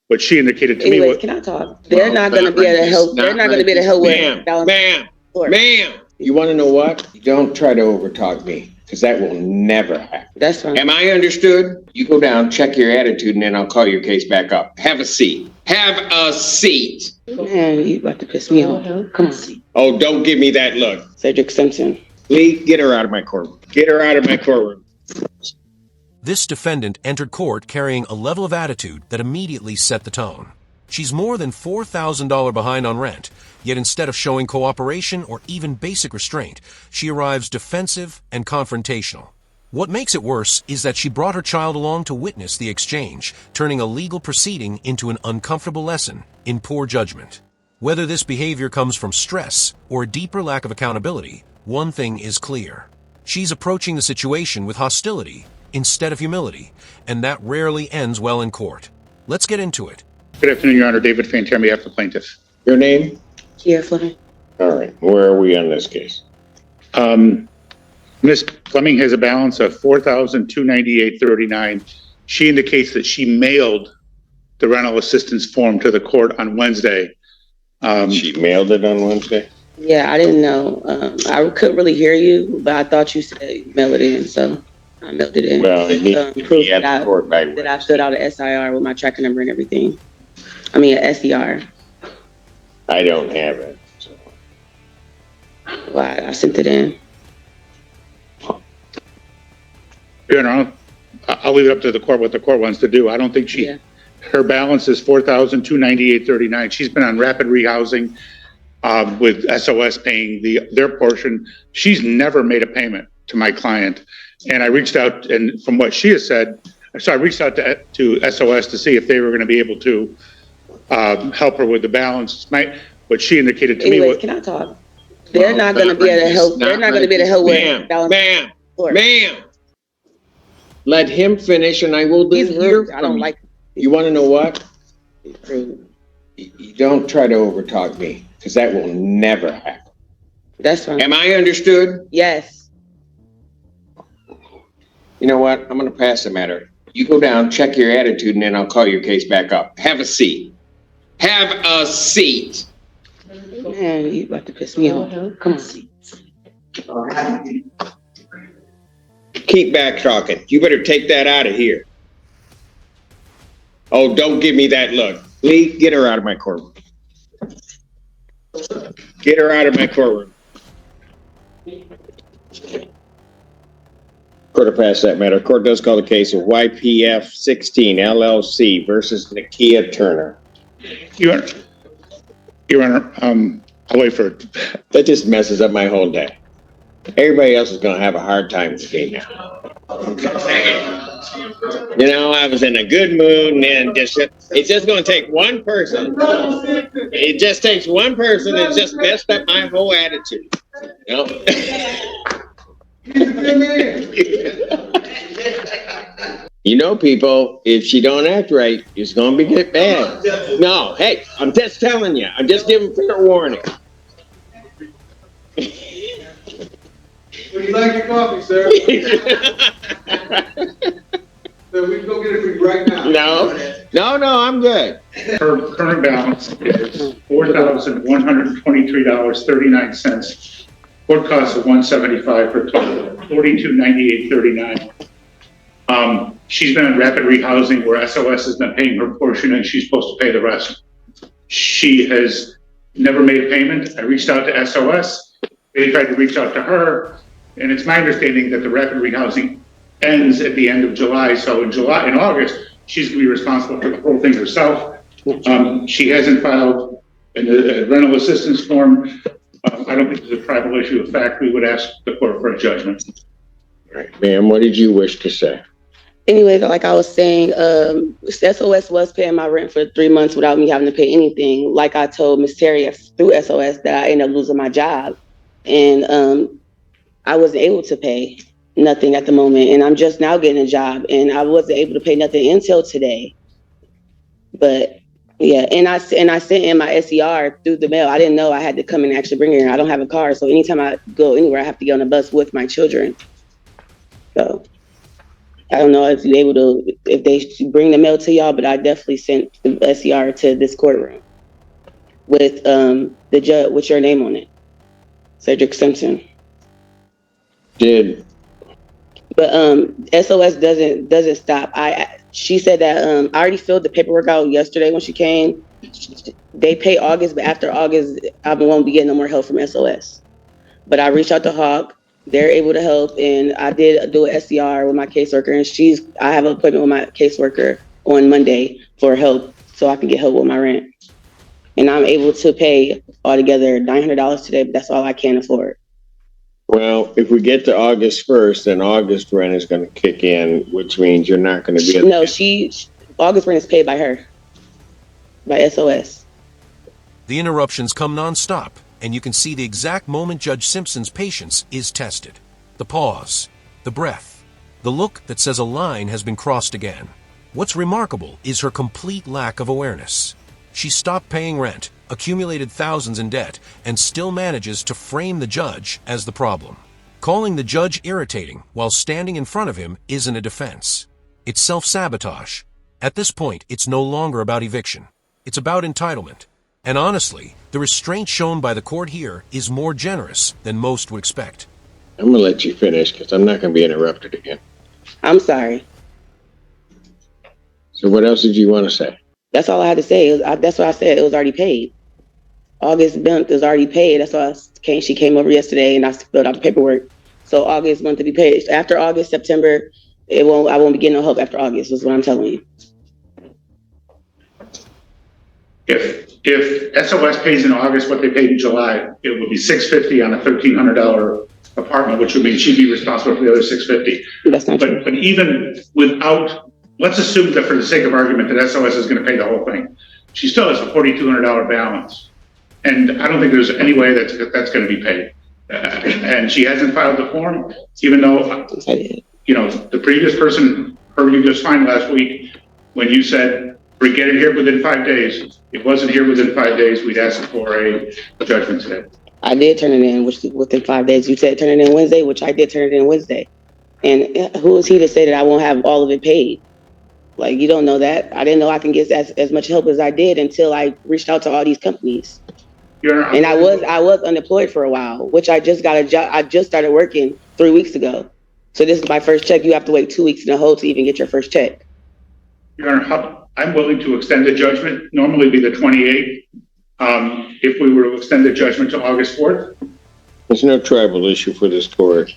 what she indicated to Anyways, me. can I talk? They're not going to be able to help. They're not going to be able to help with balance. Ma'am, you want to know what? Don't try to overtalk me, because that will never happen. That's fine. Am I understood? You go down, check your attitude, and then I'll call your case back up. Have a seat. Have a seat. Man, you about to piss me off. Come on. Oh, don't give me that look. Cedric Simpson. Lee, get her out of my courtroom. Get her out of my courtroom. This defendant entered court carrying a level of attitude that immediately set the tone. She's more than $4,000 behind on rent, yet instead of showing cooperation or even basic restraint, she arrives defensive and confrontational. What makes it worse is that she brought her child along to witness the exchange, turning a legal proceeding into an uncomfortable lesson in poor judgment. Whether this behavior comes from stress or a deeper lack of accountability, one thing is clear. She's approaching the situation with hostility instead of humility, and that rarely ends well in court. Let's get into it. Good afternoon, Your Honor. David Fantier on behalf of the plaintiff. Your name? Kia Fleming. All right. Where are we on this case? Ms. Fleming has a balance of $4,298.39. She indicates that she mailed the rental assistance form to the court on Wednesday. She mailed it on Wednesday? Yeah, I didn't know. I couldn't really hear you, but I thought you said mail it in, so I mailed it in. Well, it needs to proof be at the court by that I filled out an SIR with my tracking number and everything. I mean, an SER. I don't have it. So. Well, I sent it in. Your Honor, I'll leave it up to the court what the court wants to do. I don't think her balance is $4,298.39. She's been on rapid rehousing with SOS paying their portion. She's never made a payment to my client. And I reached out, and from what she has said, so I reached out to SOS to see if they were going to be able to help her with the balance. What she indicated to Anyways, me. can I talk? They're not going to be able to help. They're not going to be able to help with balance. Ma'am. Let him finish, and I will He's rude. I don't like. You want to know what? He's rude. You don't try to overtalk me, because that will never happen. That's fine. Am I understood? Yes. You know what? I'm going to pass the matter. You go down, check your attitude, and then I'll call your case back up. Have a seat. Have a seat. Man, you about to piss me off. Come on. Keep back talking. You better take that out of here. Oh, don't give me that look. Lee, get her out of my courtroom. Get her out of my courtroom. Court to pass that matter. Court does call the case of YPF 16 LLC versus Nakia Turner. Your Honor, I'll wait for it. That just messes up my whole day. Everybody else is going to have a hard time with me now. You know, I was in a good mood, and then it's just going to take one person. It just takes one person that just messed up my whole attitude. You know? You know, people, if she don't act right, it's going to get bad. No, hey, I'm just telling you. I'm just giving fair warning. Would you like your coffee, sir? So we can go get it for you right now. No, I'm good. Her current balance is $4,123.39. Court costs of $175 for a total of $4298.39. She's been in rapid rehousing where SOS has been paying her portion and she's supposed to pay the rest. She has never made a payment. I reached out to SOS. They tried to reach out to her, and it's my understanding that the rapid rehousing ends at the end of July. So in August, she's going to be responsible for the whole thing herself. She hasn't filed a rental assistance form. I don't think there's a tribal issue of fact. We would ask the court for a judgment. All right, ma'am, what did you wish to say? Anyway, like I was saying, SOS was paying my rent for 3 months without me having to pay anything. Like I told Ms. Terry through SOS that I ended up losing my job. And I wasn't able to pay nothing at the moment. And I'm just now getting a job. And I wasn't able to pay nothing until today. But yeah, and I sent in my SER through the mail. I didn't know I had to come and actually bring it in. I don't have a car. So anytime I go anywhere, I have to get on a bus with my children. So. I don't know if you're able to, if they bring the mail to y'all, but I definitely sent the SCR to this courtroom with the judge with your name on it, Cedric Simpson. Did But SOS doesn't stop. She said that I already filled the paperwork out yesterday when she came. They pay August, but after August, I won't be getting no more help from SOS. But I reached out to Hawk. They're able to help, and I did do an SCR with my caseworker, and I have an appointment with my caseworker on Monday for help, so I can get help with my rent. And I'm able to pay altogether $900 today, but that's all I can afford. Well, if we get to August 1st, then August rent is going to kick in, which means you're not going to be able No, August rent is paid by her, by SOS. The interruptions come nonstop, and you can see the exact moment Judge Simpson's patience is tested. The pause, the breath, the look that says a line has been crossed again. What's remarkable is her complete lack of awareness. She stopped paying rent, accumulated thousands in debt, and still manages to frame the judge as the problem. Calling the judge irritating while standing in front of him isn't a defense. It's self-sabotage. At this point, it's no longer about eviction. It's about entitlement. And honestly, the restraint shown by the court here is more generous than most would expect. I'm going to let you finish because I'm not going to be interrupted again. I'm sorry. So what else did you want to say? That's all I had to say. That's what I said. It was already paid. August month is already paid. That's why she came over yesterday and I filled out the paperwork. So August month to be paid. After August, September, I won't be getting no help after August, is what I'm telling you. If SOS pays in August what they paid in July, it would be $650 on a $1,300 apartment, which would mean she'd be responsible for the other $650. That's not true. But even without, let's assume that for the sake of argument that SOS is going to pay the whole thing. She still has a $4,200 balance. And I don't think there's any way that's going to be paid. And she hasn't filed the form, even though, the previous person heard you just fine last week when you said, we get it here within 5 days. It wasn't here within 5 days. We'd ask for a judgment today. I did turn it in within 5 days. You said turn it in Wednesday, which I did turn it in Wednesday. And who is he to say that I won't have all of it paid? Like, you don't know that. I didn't know I can get as much help as I did until I reached out to all these companies. And I was unemployed for a while, which I just got a job. I just started working 3 weeks ago. So this is my first check. You have to wait 2 weeks in a hole to even get your first check. Your Honor, I'm willing to extend the judgment, normally be the 28th. If we were to extend the judgment to August 4th. There's no tribal issue for this court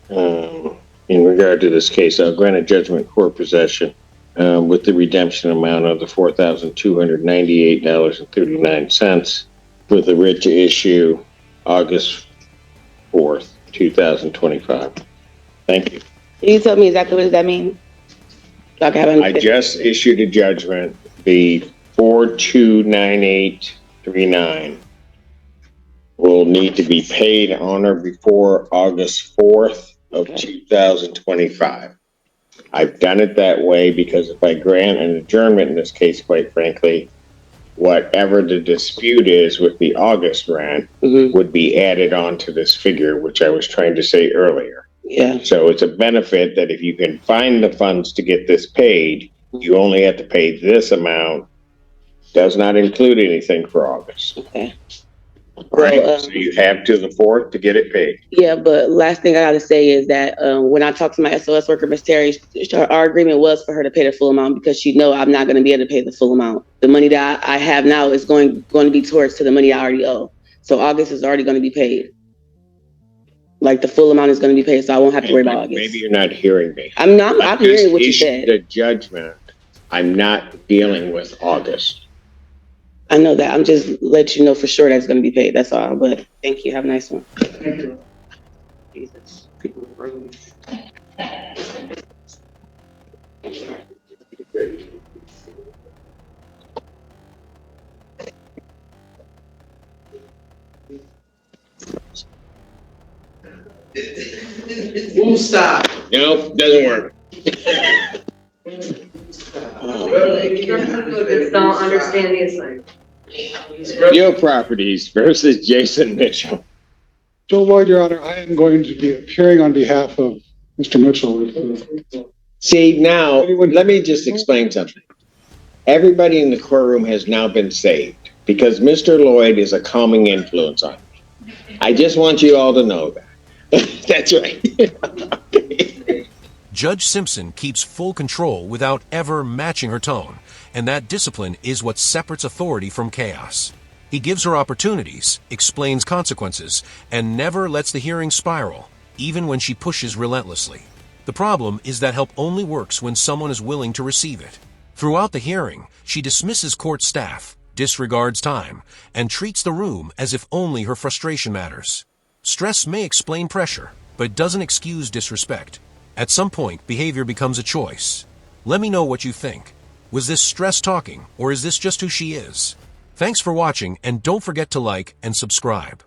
in regard to this case. I'll grant a judgment court possession with the redemption amount of the $4,298.39 with the writ to issue August 4th, 2025. Thank you. Can you tell me exactly what does that mean? I just issued a judgment, the 429839 will need to be paid on or before August 4th of 2025. I've done it that way because if I grant an adjournment in this case, quite frankly, whatever the dispute is with the August rent would be added on to this figure, which I was trying to say earlier. Yeah. So it's a benefit that if you can find the funds to get this paid, you only have to pay this amount. Does not include anything for August. Okay. Right. So you have to the 4th to get it paid. Yeah, but last thing I got to say is that when I talked to my SOS worker, Ms. Terry, our agreement was for her to pay the full amount because she know I'm not going to be able to pay the full amount. The money that I have now is going to be towards to the money I already owe. So August is already going to be paid. Like the full amount is going to be paid, so I won't have to worry about August. Maybe you're not hearing me. I'm hearing what you said. The judgment. I'm not dealing with August. I know that. I'm just letting you know for sure that's going to be paid. That's all. But thank you. Have a nice one. Thank you. Jesus. People are rude. Move stop. Nope, doesn't work. Just don't understand the assignment. Real Properties versus Jason Mitchell. Joe Lloyd, Your Honor, I am going to be appearing on behalf of Mr. Mitchell. See, now, let me just explain something. Everybody in the courtroom has now been saved because Mr. Lloyd is a calming influence on me. I just want you all to know that. That's right. Judge Simpson keeps full control without ever matching her tone, and that discipline is what separates authority from chaos. He gives her opportunities, explains consequences, and never lets the hearing spiral, even when she pushes relentlessly. The problem is that help only works when someone is willing to receive it. Throughout the hearing, she dismisses court staff, disregards time, and treats the room as if only her frustration matters. Stress may explain pressure, but it doesn't excuse disrespect. At some point, behavior becomes a choice. Let me know what you think. Was this stress talking, or is this just who she is? Thanks for watching, and don't forget to like and subscribe.